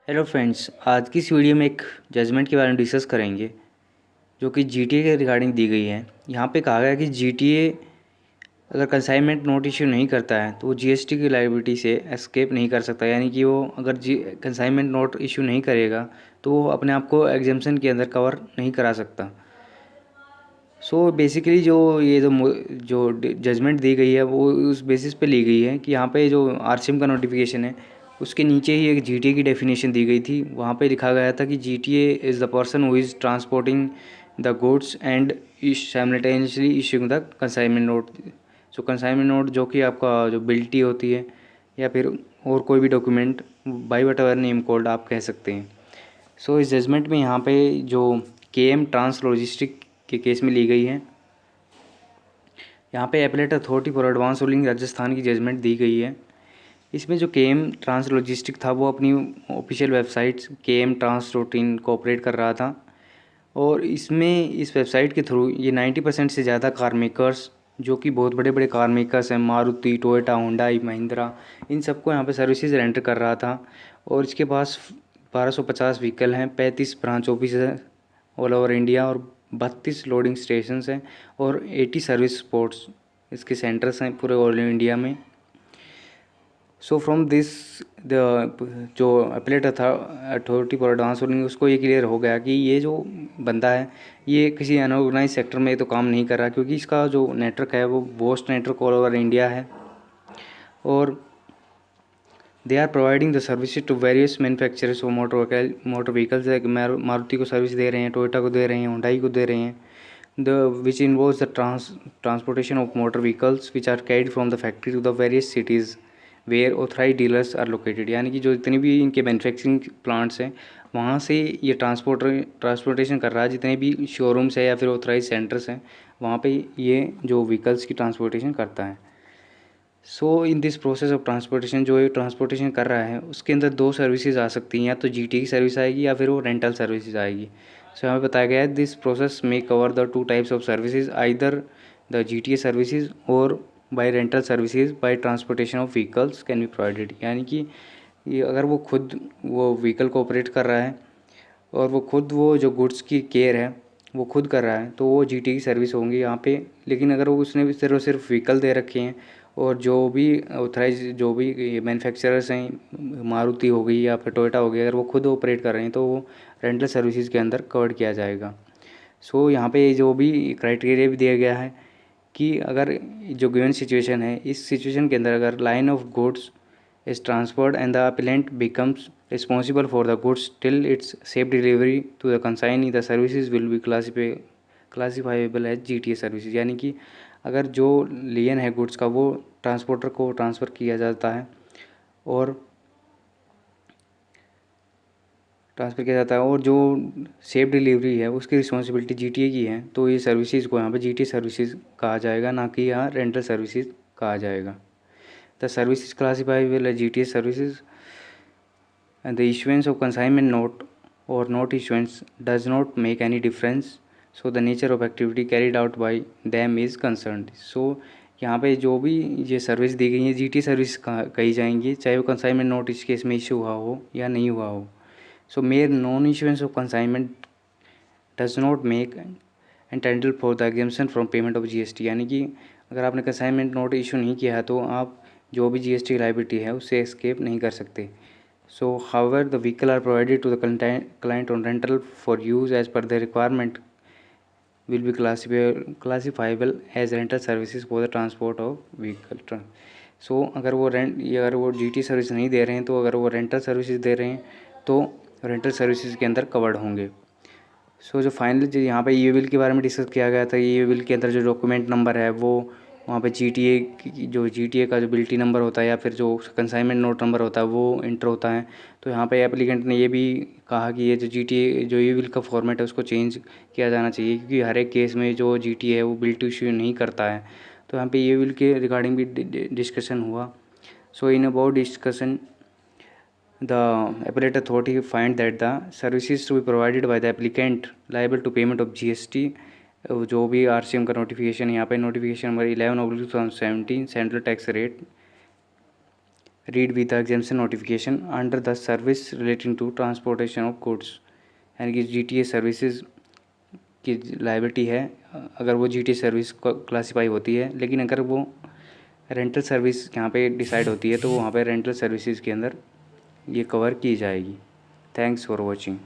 Hello friends, आज की इस वीडियो में एक जजमेंट के बारे में डिस्कस करेंगे जो कि जीटीए के रिगार्डिंग दी गई है। यहाँ पे कहा गया है कि जीटीए अगर कंसाइनमेंट नोट इशू नहीं करता है तो वो जीएसटी की लायबिलिटी से एस्केप नहीं कर सकता। यानी कि वो अगर कंसाइनमेंट नोट इशू नहीं करेगा तो वो अपने आप को एग्जेम्पशन के अंदर कवर नहीं करा सकता। सो बेसिकली जो जजमेंट दी गई है वो उस बेसिस पे ली गई है कि यहाँ पे जो आरसीएम का नोटिफिकेशन है उसके नीचे ही एक जीटीए की डेफिनेशन दी गई थी। वहाँ पे लिखा गया था कि GTA is the person who is transporting the goods and simultaneously issuing the consignment note. So consignment note जो कि आपका जो बिल्टी होती है या फिर और कोई भी document by what ever name code आप कह सकते हैं। सो इस जजमेंट में यहाँ पे जो केएम ट्रांस लॉजिस्टिक के केस में ली गई है, यहाँ पे appellate authority for advance ruling Rajasthan की जजमेंट दी गई है। इसमें जो केएम ट्रांस लॉजिस्टिक था वो अपनी official website KM trans routine को ऑपरेट कर रहा था और इसमें इस वेबसाइट के थ्रू ये 90% से ज़्यादा कार मेकर्स जो कि बहुत बड़े बड़े कार मेकर्स हैं, मारुति, टोयोटा, हुंडई, महिंद्रा, इन सबको यहाँ पे सर्विसेज रेंडर कर रहा था। और इसके पास 1250 व्हीकल हैं, 35 ब्रांच ऑफिस हैं ऑल ओवर इंडिया और 32 लोडिंग स्टेशंस हैं और 80 सर्विस स्पॉट्स इसके सेंटर्स हैं पूरे ऑल इंडिया में। सो फ्रॉम दिस द जो appellate authority for advance ruling उसको ये क्लियर हो गया कि ये जो बंदा है ये किसी अनऑर्गेनाइज सेक्टर में तो काम नहीं कर रहा, क्योंकि इसका जो नेटवर्क है वो vast network all over India है और they are providing the services to various manufacturers of motor vehicles. Maruti को सर्विस दे रहे हैं, टोयोटा को दे रहे हैं, हुंडई को दे रहे हैं। The which involves the transportation of motor vehicles which are carried from the factory to the various cities where authorise dealers are located. यानी कि जो जितने भी इनके मैन्युफैक्चरिंग प्लांट्स हैं वहाँ से ये ट्रांसपोर्टेशन कर रहा है, जितने भी शोरूम्स है या फिर ऑथराइज सेंटर्स हैं वहाँ पे ये जो व्हीकल्स की ट्रांसपोर्टेशन करता है। So in this process of transportation जो ये ट्रांसपोर्टेशन कर रहा है उसके अंदर दो सर्विसेज आ सकती हैं, या तो जीटी की सर्विस आएगी या फिर वो रेंटल सर्विसेज आएगी। सो हमें बताया गया है दिस प्रोसेस में cover the two types of services either the GTA services और by rental services by transportation of vehicles can be provided. यानी कि ये अगर वो खुद वो व्हीकल को ऑपरेट कर रहा है और वो खुद वो जो गुड्स की केयर है वो खुद कर रहा है तो वो जीटी की सर्विस होंगी यहाँ पे। लेकिन अगर वो उसने भी सिर्फ व्हीकल दे रखे हैं और जो भी ऑथराइज जो भी मैन्युफैक्चरर्स हैं, मारुति हो गई या फिर टोयोटा हो गई, अगर वो खुद ऑपरेट कर रहे हैं तो वो रेंटल सर्विसेज के अंदर कवर किया जाएगा। सो यहाँ पे जो भी क्राइटेरिया भी दिया गया है कि अगर जो गिवन सिचुएशन है इस सिचुएशन के अंदर अगर line of goods is transferred and the appellant becomes responsible for the goods till its safe delivery to the consignee, the services will be classifiable as GTA services. यानी कि अगर जो लियन है गुड्स का वो ट्रांसपोर्टर को ट्रांसफ़र किया जाता है और जो सेफ डिलीवरी है उसकी रिस्पॉन्सिबिलिटी जीटीए की है, तो ये सर्विसेज को यहाँ पे जीटीए सर्विसेज कहा जाएगा, ना कि यहाँ रेंटल सर्विसेज कहा जाएगा। The service is classifiable as GTA services and the issuance of consignment note or note issuance does not make any difference. So the nature of activity carried out by them is concerned. So यहाँ पे जो भी ये service दी गई है GT service कही जाएंगी, चाहे वो कंसाइनमेंट नोट इस केस में इशू हुआ हो या नहीं हुआ हो। So mere non issuance of consignment does not make entitle for the exemption from payment of GST. यानी कि अगर आपने कंसाइनमेंट नोट इशू नहीं किया है तो आप जो भी जीएसटी लायबिलिटी है उससे एस्केप नहीं कर सकते। So however the vehicle are provided to the client on rental for use as per the requirement will be classifiable as rental services for the transport of vehicle. So अगर वो GT service नहीं दे रहे हैं तो अगर वो rental services दे रहे हैं तो रेंटल सर्विसेज के अंदर कवर्ड होंगे। सो जो फाइनल जो यहाँ पे ई बिल के बारे में डिस्कस किया गया था, ई बिल के अंदर जो डॉक्यूमेंट नंबर है वो वहाँ पे जीटीए का जो बिल्टी नंबर होता है या फिर जो कंसाइनमेंट नोट नंबर होता है वो इंटर होता है। तो यहाँ पे एप्लीकेंट ने ये भी कहा कि ये जो जीटीए जो ई बिल का फॉर्मेट है उसको चेंज किया जाना चाहिए, क्योंकि हर एक केस में जो जीटीए है वो बिल्टी इशू नहीं करता है। तो यहाँ पे ई बिल के रिगार्डिंग भी डिस्कशन हुआ। So in about discussion the appellate authority find that the services to be provided by the applicant liable to payment of GST। जो भी आरसीएम का नोटिफिकेशन यहाँ पे notification number 11/2017 central tax rate read with the exemption notification under the service relating to transportation of goods, यानी कि GTA services की liability है अगर वो GTA सर्विस क्लासीफाई होती है, लेकिन अगर वो रेंटल सर्विस यहाँ पे डिसाइड होती है तो वहाँ पे रेंटल सर्विसेज के अंदर ये कवर की जाएगी। Thanks for watching.